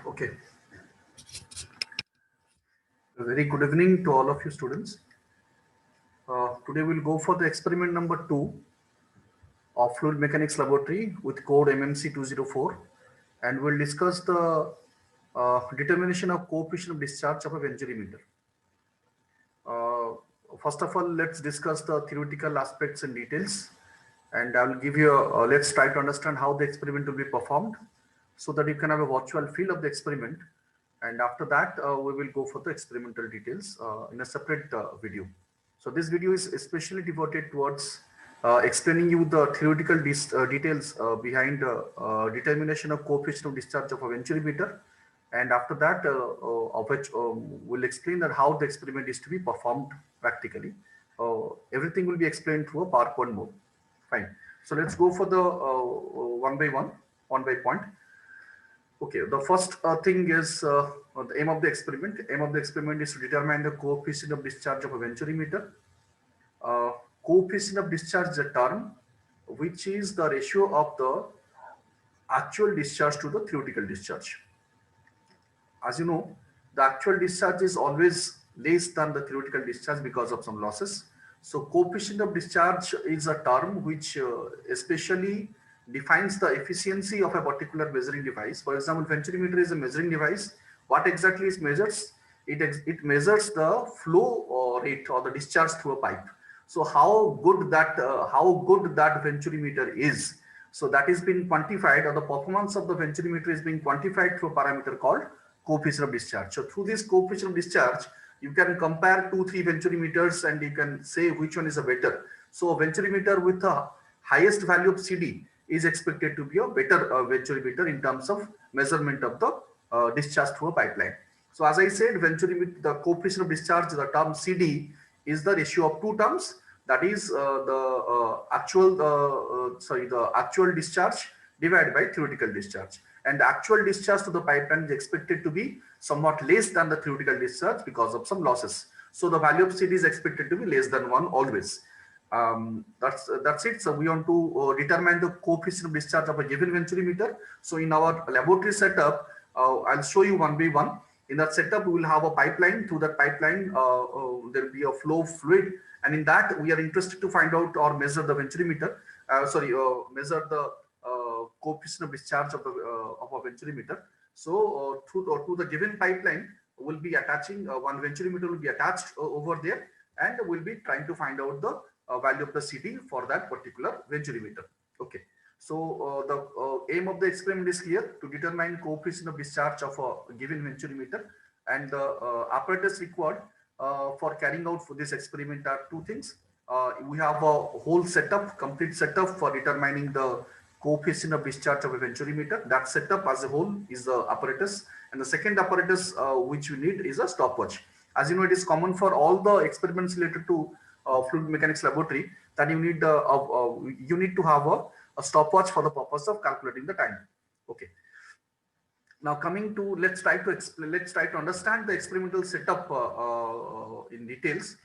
Okay. A very good evening to all of you students. Today we'll go for the experiment number 2 of Fluid Mechanics Laboratory with code MMC204, and we'll discuss the determination of coefficient of discharge of a Venturi meter. Uh, First of all, let's discuss the theoretical aspects and details, and I will give you let's try to understand how the experiment will be performed so that you can have a virtual feel of the experiment. And after that, we will go for the experimental details in a separate video. So this video is especially devoted towards explaining you the theoretical details behind determination of coefficient of discharge of a Venturi meter, and after that, of which we'll explain that how the experiment is to be performed practically. Everything will be explained through a PowerPoint mode. Fine. So let's go for the one by one by point. Okay, the first thing is the aim of the experiment. Aim of the experiment is to determine the coefficient of discharge of a Venturi meter. Coefficient of discharge is a term which is the ratio of the actual discharge to the theoretical discharge. As you know, the actual discharge is always less than the theoretical discharge because of some losses. So coefficient of discharge is a term which especially defines the efficiency of a particular measuring device. For example, venturimeter is a measuring device. What exactly it measures? It measures the flow rate or the discharge through a pipe. So how good that venturimeter is. So that is being quantified, or the performance of the venturimeter is being quantified through a parameter called coefficient of discharge. So through this coefficient of discharge, you can compare 2-3 venturimeters and you can say which one is a better. So a venturimeter with the highest value of CD is expected to be a better venturimeter in terms of measurement of the discharge through a pipeline. So as I said, venturimeter, the coefficient of discharge, the term CD is the ratio of two terms. That is the actual discharge divided by theoretical discharge, and the actual discharge to the pipeline is expected to be somewhat less than the theoretical discharge because of some losses. So the value of CD is expected to be less than 1 always. That's it. So we want to determine the coefficient of discharge of a given venturimeter. So in our laboratory setup, I'll show you one by one. In that setup, we will have a pipeline. Through that pipeline, there will be a flow of fluid, and in that we are interested to find out or measure the venturimeter. Measure the coefficient of discharge of a venturimeter. So to the given pipeline, will be attaching one venturimeter will be attached over there, and we'll be trying to find out the value of the CD for that particular venturimeter. Okay. So the aim of the experiment is here to determine coefficient of discharge of a given venturimeter, and the apparatus required for carrying out for this experiment are two things. We have a whole setup, complete setup for determining the coefficient of discharge of a venturimeter. That setup as a whole is the apparatus, and the second apparatus which we need is a stopwatch. As you know, it is common for all the experiments related to fluid mechanics laboratory that you need to have a stopwatch for the purpose of calculating the time. Okay. Now coming to, let's try to understand the experimental setup in details.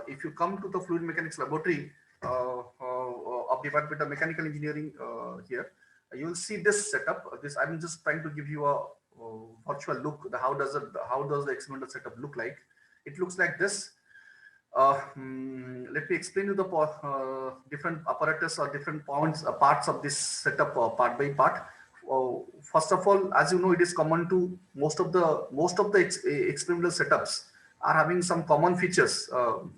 If you come to the fluid mechanics laboratory of Department of Mechanical Engineering here, you will see this setup. I'm just trying to give you a virtual look. How does the experimental setup look like? It looks like this. Let me explain you the different apparatus or different parts of this setup part by part. First of all, as you know, it is common to most of the experimental setups are having some common features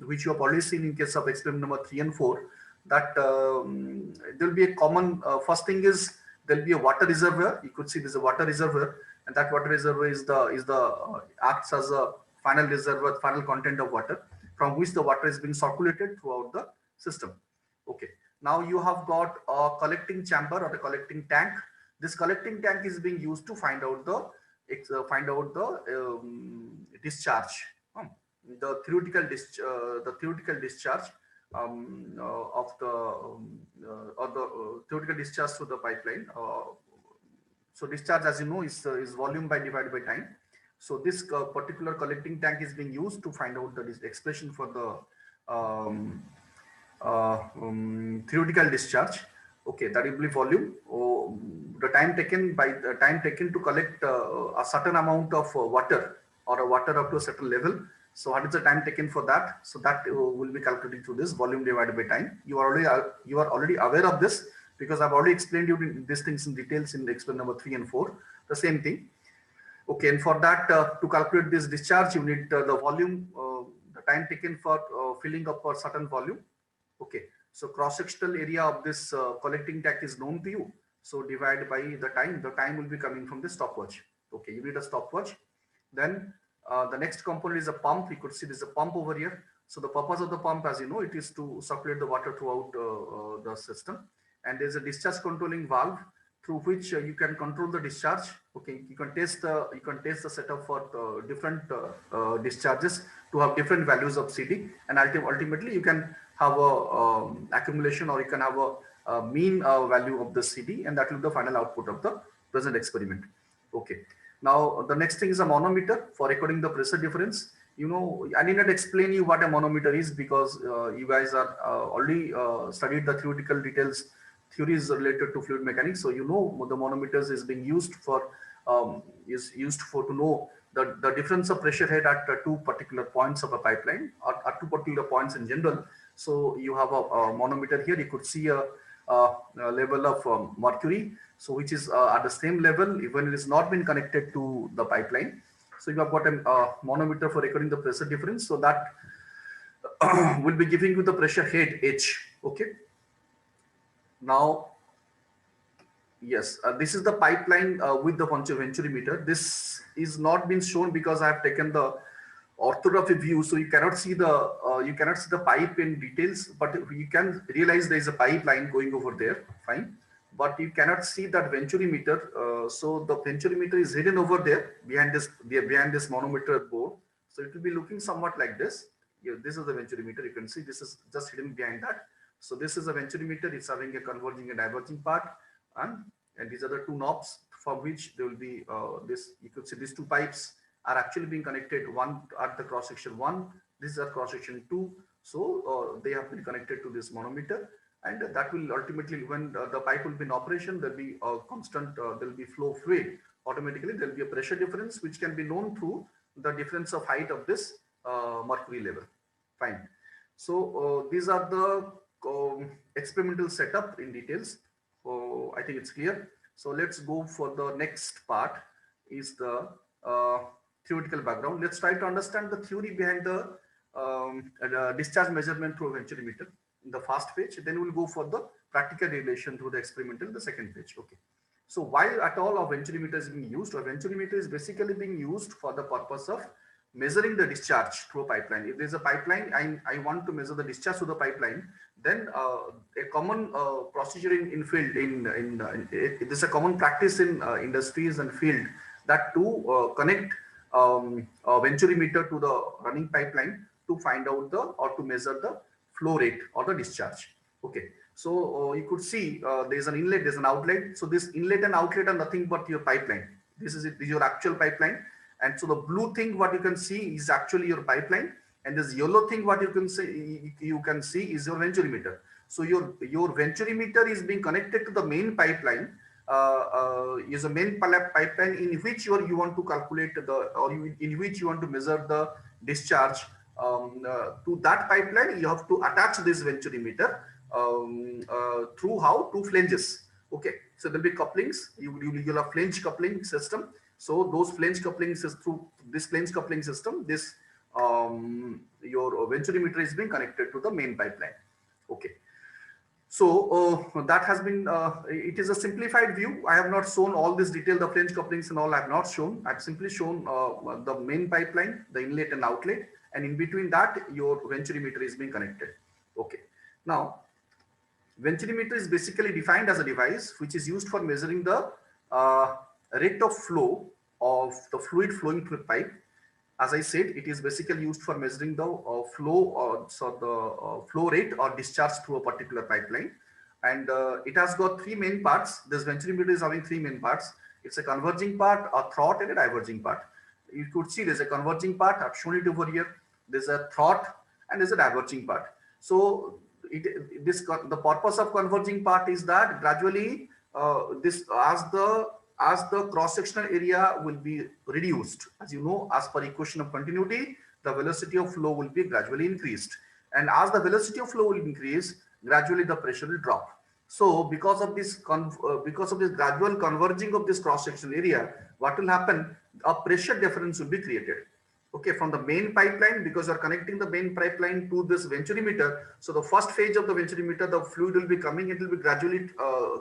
which you have already seen in case of experiment number 3 and 4. That there will be a common first thing is there will be a water reservoir. You could see there's a water reservoir, and that water reservoir acts as a final reservoir, final content of water, from which the water is being circulated throughout the system. Okay. Now you have got a collecting chamber or a collecting tank. This collecting tank is being used to find out the discharge, the theoretical discharge of the theoretical discharge through the pipeline. So discharge, as you know, is volume by divided by time. So this particular collecting tank is being used to find out the expression for the theoretical discharge. Okay, that will be volume the time taken to collect a certain amount of water or a water up to a certain level. So what is the time taken for that? So that will be calculated through this volume divided by time. You are already aware of this because I've already explained you these things in details in experiment number 3 and 4. The same thing. Okay, and for that to calculate this discharge, you need the volume, the time taken for filling up a certain volume. Okay, so cross-sectional area of this collecting tank is known to you. So divide by the time will be coming from the stopwatch. Okay, you need a stopwatch. Then the next component is a pump. You could see there's a pump over here. So the purpose of the pump, as you know, it is to circulate the water throughout the system. And there's a discharge controlling valve through which you can control the discharge. Okay, you can test the setup for different discharges to have different values of CD, and ultimately you can have a accumulation, or you can have a mean value of the CD, and that will be the final output of the present experiment. Okay, now the next thing is a manometer for recording the pressure difference. You know, I need not explain you what a manometer is because you guys are already studied the theoretical details, theories related to fluid mechanics. So you know the manometers is being used for to know the difference of pressure head at two particular points of a pipeline, or at two particular points in general. So you have a manometer here. You could see a level of mercury, so which is at the same level even it is not been connected to the pipeline. So you have got a manometer for recording the pressure difference. So that will be giving you the pressure head H. Okay. Now, yes, this is the pipeline with the venturimeter. This is not been shown because I have taken the orthography view, so you cannot see the pipe in details, but you can realize there is a pipeline going over there. Fine, but you cannot see that venturimeter. So the venturimeter is hidden over there behind this manometer board. So it will be looking somewhat like this. Yeah, this is the venturimeter. You can see this is just hidden behind that. So this is a venturimeter. It's having a converging and diverging part, and these are the two knobs for which there will be this. You could see these two pipes are actually being connected, one at the cross section 1, this is at cross section 2. So they have been connected to this manometer, and that will ultimately, when the pipe will be in operation, there'll be a constant, there'll be flow fluid. Automatically there'll be a pressure difference which can be known through the difference of height of this mercury level. Fine. So these are the experimental setup in details. I think it's clear. So let's go for the next part, is the theoretical background. Let's try to understand the theory behind the discharge measurement through a venturimeter in the first page. Then we'll go for the practical relation through the experimental in the second page. Okay. So why at all a venturimeter is being used? A venturimeter is basically being used for the purpose of measuring the discharge through a pipeline. If there's a pipeline, I want to measure the discharge through the pipeline, then a common procedure in field, there's a common practice in industries and field, that to connect a venturimeter to the running pipeline to find out or to measure the flow rate or the discharge. Okay, so you could see there's an inlet, there's an outlet. So this inlet and outlet are nothing but your pipeline. This is your actual pipeline. And so the blue thing what you can see is actually your pipeline, and this yellow thing what you can see is your venturimeter. So your venturimeter is being connected to the main pipeline, is a main pipeline in which you want to calculate in which you want to measure the discharge. To that pipeline you have to attach this venturimeter through how? Two flanges. Okay, so there'll be couplings. You'll have flange coupling system. So those flange couplings is through this flange coupling system, this your venturimeter is being connected to the main pipeline. Okay. So that has been, it is a simplified view. I have not shown all this detail, the flange couplings and all I have not shown. I've simply shown the main pipeline, the inlet and outlet, and in between that your venturimeter is being connected. Okay. Now, venturimeter is basically defined as a device which is used for measuring the rate of flow of the fluid flowing through a pipe. As I said, it is basically used for measuring the flow rate or discharge through a particular pipeline. And it has got three main parts. This venturimeter is having three main parts. It's a converging part, a throat, and a diverging part. You could see there's a converging part. I've shown it over here. There's a throat and there's a diverging part. So the purpose of converging part is that gradually this as the cross sectional area will be reduced. As you know, as per equation of continuity, the velocity of flow will be gradually increased, and as the velocity of flow will increase, gradually the pressure will drop. So because of this gradual converging of this cross sectional area, what will happen? A pressure difference will be created. Okay, from the main pipeline, because you're connecting the main pipeline to this venturimeter. So the first phase of the venturimeter, the fluid will be coming, it will be gradually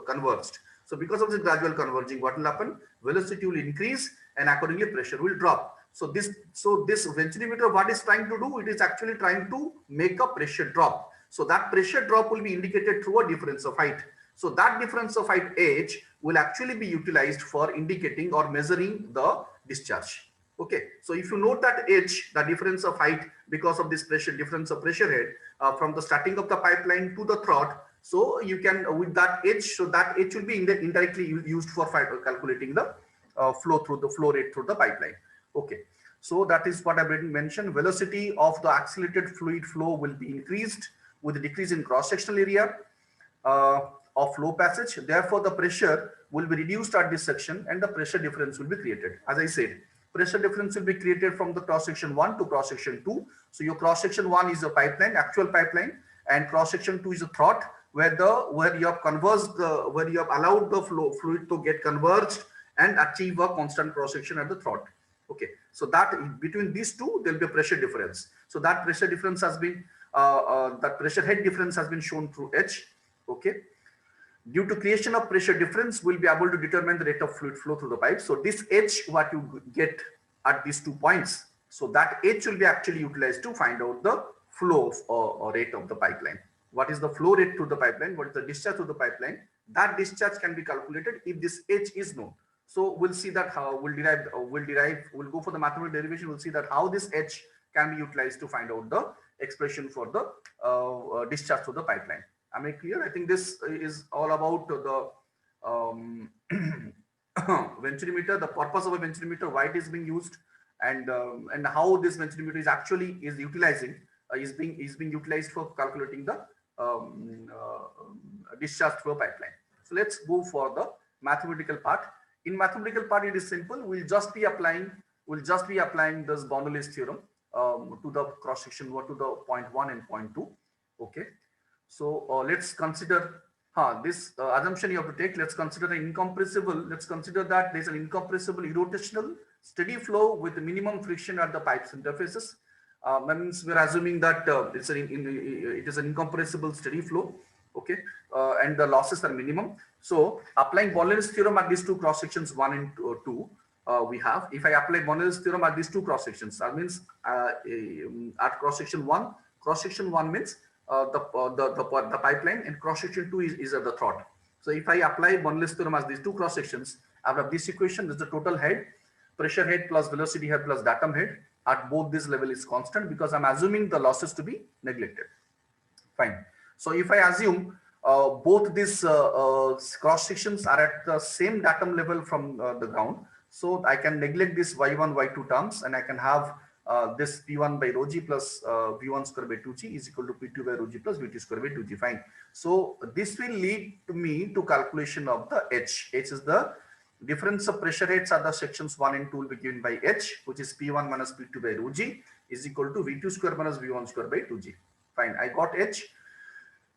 converged. So because of this gradual converging, what will happen? Velocity will increase and accordingly pressure will drop. So this venturimeter, what is trying to do? It is actually trying to make a pressure drop. So that pressure drop will be indicated through a difference of height. So that difference of height h will actually be utilized for indicating or measuring the discharge. Okay, so if you note that h, the difference of height because of this pressure difference of pressure head from the starting of the pipeline to the throat, so you can with that h, so that h will be indirectly used for calculating the flow rate through the pipeline. Okay, so that is what I've already mentioned. Velocity of the accelerated fluid flow will be increased with a decrease in cross sectional area of flow passage. Therefore, the pressure will be reduced at this section and the pressure difference will be created. As I said, pressure difference will be created from the cross section 1 to cross section 2. So your cross section 1 is a pipeline, actual pipeline, and cross section 2 is a throat where you have converged where you have allowed the fluid to get converged and achieve a constant cross section at the throat. Okay, so that between these two there will be a pressure difference. So that pressure difference has been that pressure head difference has been shown through H. Okay, due to creation of pressure difference, we'll be able to determine the rate of fluid flow through the pipe. So this H, what you get at these 2 points, so that H will be actually utilized to find out the flow or rate of the pipeline. What is the flow rate through the pipeline? What is the discharge through the pipeline? That discharge can be calculated if this H is known. So we'll see that how we'll go for the mathematical derivation. We'll see that how this H can be utilized to find out the expression for the discharge through the pipeline. Am I clear? I think this is all about the venturimeter, the purpose of a venturimeter, why it is being used, and how this venturimeter is actually utilizing is being utilized for calculating the discharge through a pipeline. So let's go for the mathematical part. In mathematical part, it is simple. We'll just be applying this Bernoulli's theorem to the cross section or to the point 1 and point 2. Okay. So let's consider this assumption you have to take. Let's consider an incompressible. Let's consider that there's an incompressible irrotational steady flow with minimum friction at the pipes interfaces. Means we're assuming that it is an incompressible steady flow. Okay, and the losses are minimum. So applying Bernoulli's theorem at these two cross sections 1 and 2, we have. If I apply Bernoulli's theorem at these two cross sections, that means at cross section 1 means the pipeline, and cross section 2 is at the throat. So if I apply Bernoulli's theorem as these two cross sections, out of this equation, this is the total head, pressure head plus velocity head plus datum head at both this level is constant because I'm assuming the losses to be neglected. Fine. So if I assume both these cross sections are at the same datum level from the ground, so I can neglect this y1, y2 terms, and I can have this P1 by rho g plus V1 square by 2g is equal to P2 by rho g plus Vt square by 2g. Fine. So this will lead to me to calculation of the H. H is the difference of pressure heads at the sections 1 and 2 will be given by H, which is P1 minus P2 by rho g is equal to V2 square minus V1 square by 2g. Fine. I got H.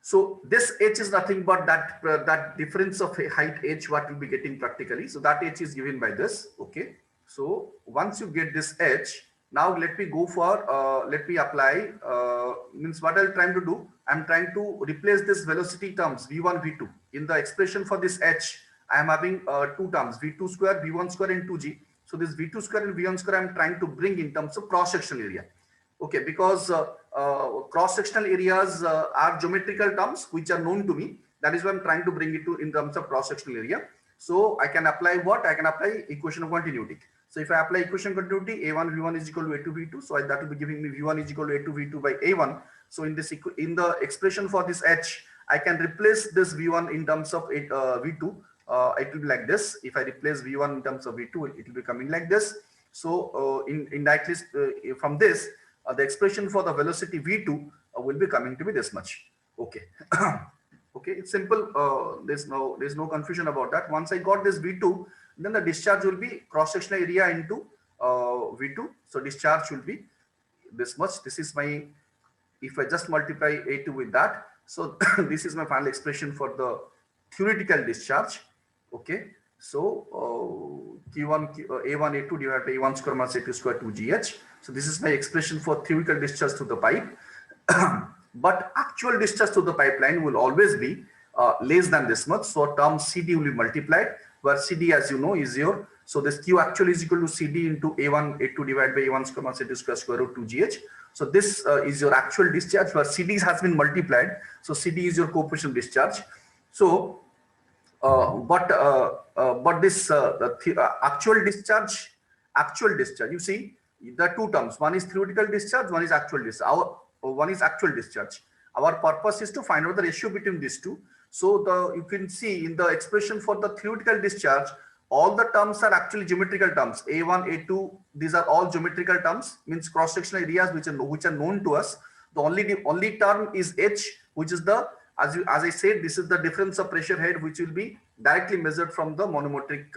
So this H is nothing but that difference of height H what we'll be getting practically. So that H is given by this. Okay. So once you get this H, now let me go for let me apply means what I'm trying to do. I'm trying to replace this velocity terms V1, V2 in the expression for this H. I am having two terms V2 square, V1 square, and 2g. So this V2 square and V1 square I'm trying to bring in terms of cross sectional area. Okay, because cross-sectional areas are geometrical terms which are known to me. That is why I'm trying to bring it to in terms of cross-sectional area. So I can apply what? I can apply equation of continuity. So if I apply equation of continuity, A1 V1 is equal to A2 V2. So that will be giving me V1 is equal to A2 V2 by A1. So in the expression for this H, I can replace this V1 in terms of V2. It will be like this. If I replace V1 in terms of V2, it will be coming like this. So indirectly from this, the expression for the velocity V2 will be coming to be this much. Okay. Okay, it's simple. There's no confusion about that. Once I got this V2, then the discharge will be cross sectional area into V2. So discharge will be this much. This is my, if I just multiply A2 with that, so this is my final expression for the theoretical discharge. Okay, so Q1 A1 A2 divided by A1 square minus A2 square 2GH. So this is my expression for theoretical discharge to the pipe. But actual discharge to the pipeline will always be less than this much. So term CD will be multiplied, where CD, as you know, is your, so this Q actual is equal to CD into A1 A2 divided by A1 square minus A2 square root 2GH. So this is your actual discharge, where CD has been multiplied. So CD is your coefficient discharge. So but this actual discharge, you see the two terms, one is theoretical discharge, one is actual discharge. One is actual discharge. Our purpose is to find out the ratio between these two. So you can see in the expression for the theoretical discharge, all the terms are actually geometrical terms. A1, A2, these are all geometrical terms, means cross-sectional areas which are known to us. The only term is H, which is the, as I said, this is the difference of pressure head, which will be directly measured from the manometric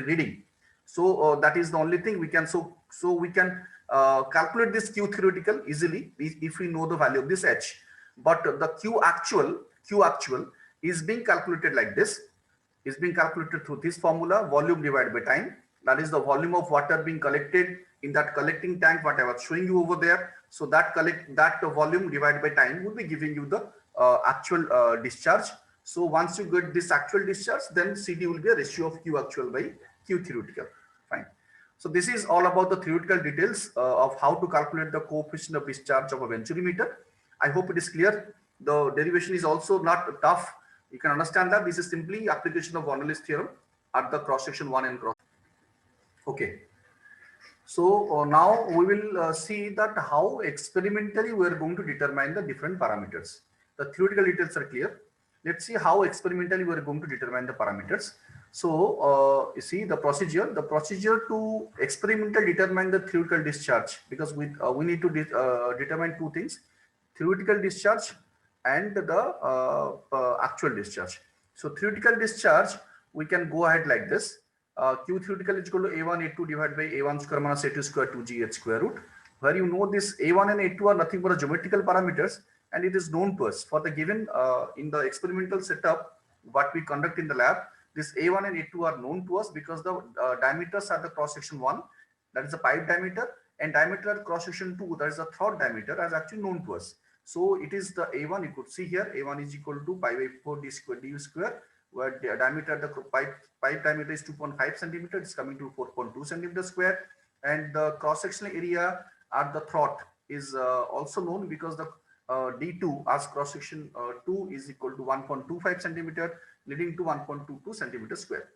reading. So that is the only thing we can. So we can calculate this Q theoretical easily if we know the value of this H. But the Q actual is being calculated like this. Is being calculated through this formula: volume divided by time. That is the volume of water being collected in that collecting tank, what I was showing you over there. So that volume divided by time would be giving you the actual discharge. So once you get this actual discharge, then CD will be a ratio of Q actual by Q theoretical. Fine. So this is all about the theoretical details of how to calculate the coefficient of discharge of a venturimeter. I hope it is clear. The derivation is also not tough. You can understand that this is simply application of Bernoulli's theorem at the cross section 1 and cross. Okay. So now we will see that how experimentally we are going to determine the different parameters. The theoretical details are clear. Let's see how experimentally we are going to determine the parameters. So you see the procedure to experimentally determine the theoretical discharge, because we need to determine two things: theoretical discharge and the actual discharge. So theoretical discharge, we can go ahead like this. Q theoretical is equal to A1 A2 divided by A1 square minus A2 square 2GH square root, where you know this A1 and A2 are nothing but geometrical parameters, and it is known to us for the given in the experimental setup what we conduct in the lab. This A1 and A2 are known to us because the diameters are the cross section 1, that is the pipe diameter, and diameter at cross section 2, that is the throat diameter, as actually known to us. So it is the A1, you could see here, A1 is equal to pi by 4 d square du square, where the diameter of the pipe diameter is 2.5 centimeter, it's coming to 4.2 centimeter square, and the cross sectional area at the throat is also known because the D2 as cross section 2 is equal to 1.25 centimeter, leading to 1.22 centimeter square.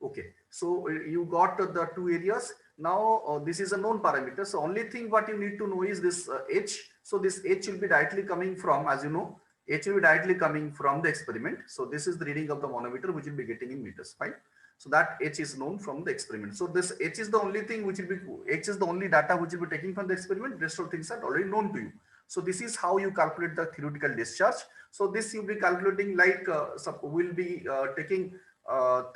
Okay, so you got the two areas. Now this is a known parameter. So only thing what you need to know is this H. So this H will be directly coming from, as you know, H will be directly coming from the experiment. So this is the reading of the manometer which will be getting in meters, fine. So that H is known from the experiment. So this H is the only thing which will be, H is the only data which will be taking from the experiment. Rest of things are already known to you. So this is how you calculate the theoretical discharge. So this you'll be calculating like, we'll be taking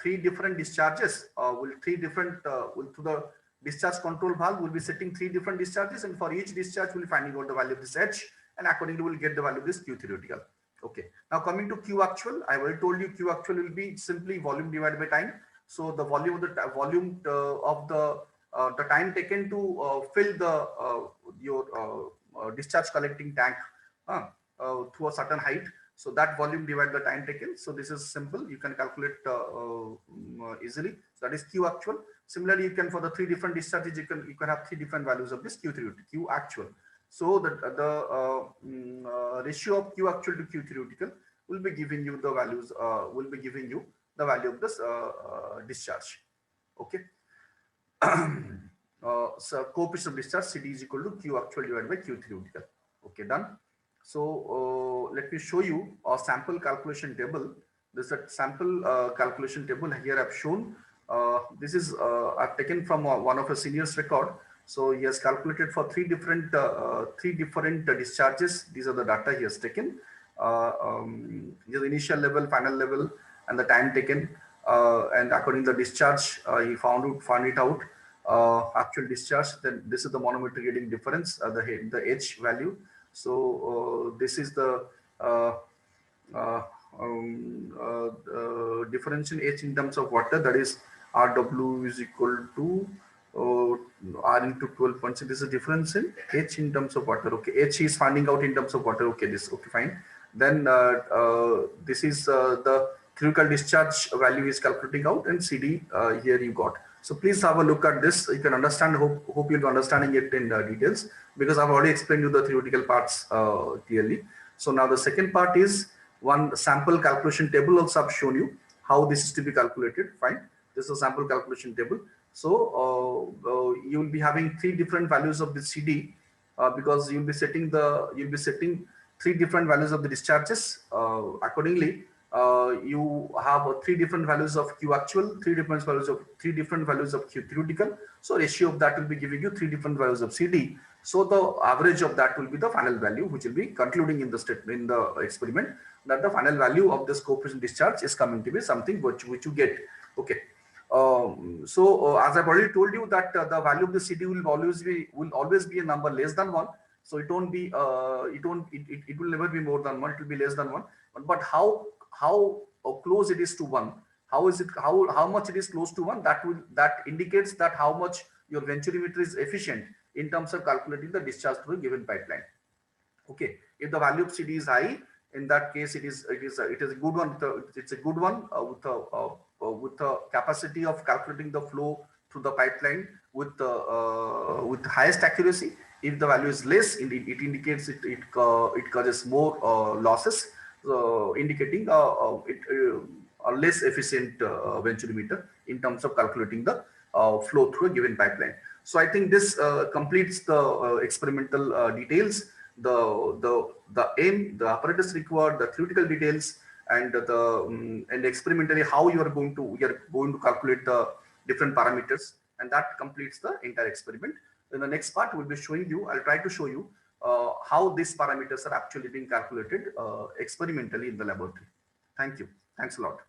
three different discharges, to the discharge control valve, we'll be setting three different discharges, and for each discharge we'll be finding out the value of this H, and accordingly we'll get the value of this Q theoretical. Okay, now coming to Q actual, I already told you Q actual will be simply volume divided by time. So the volume of the time taken to fill the your discharge collecting tank to a certain height. So that volume divided the time taken. So this is simple. You can calculate easily. So that is Q actual. Similarly, you can, for the three different discharges, you can have three different values of this Q actual. So the ratio of Q actual to Q theoretical will be giving you the values. Will be giving you the value of this discharge. Okay. So coefficient of discharge CD is equal to Q actual divided by Q theoretical. Okay, done. So let me show you a sample calculation table. This is a sample calculation table here I've shown. This is I've taken from one of a senior's record. So he has calculated for three different discharges. These are the data he has taken. His initial level, final level, and the time taken. And according to the discharge, he found it out. Actual discharge. Then this is the manometer reading difference. The H value. So this is the uh, difference in H in terms of water, that is RW is equal to R into 12.6. This is a difference in H in terms of water. Okay, H is finding out in terms of water. Okay, this okay fine. Then this is the theoretical discharge value is calculating out, and CD here you got. So please have a look at this. You can understand. Hope you'll be understanding it in details, because I've already explained you the theoretical parts clearly. So now the second part is one sample calculation table. Also I've shown you how this is to be calculated. Fine. This is a sample calculation table. So you will be having three different values of the CD, because you'll be setting three different values of the discharges. Accordingly, you have three different values of Q actual, three different values of Q theoretical. So ratio of that will be giving you three different values of CD. So the average of that will be the final value, which will be concluding in the experiment, that the final value of this coefficient discharge is coming to be something which you get. Okay. As I've already told you that the value of the CD will always be a number less than 1. So it won't be it will never be more than 1. It will be less than 1. But how close it is to 1? How much it is close to 1? That indicates that how much your venturimeter is efficient in terms of calculating the discharge through a given pipeline. Okay, if the value of CD is high, in that case it is a good one. It's a good one with the capacity of calculating the flow through the pipeline with the highest accuracy. If the value is less, it indicates it causes more losses, indicating a less efficient venturimeter in terms of calculating the flow through a given pipeline. So I think this completes the experimental details, the aim, the apparatus required, the theoretical details, and and experimentally how you are going to calculate the different parameters, and that completes the entire experiment. In the next part, we'll be showing you. I'll try to show you how these parameters are actually being calculated experimentally in the laboratory. Thank you. Thanks a lot.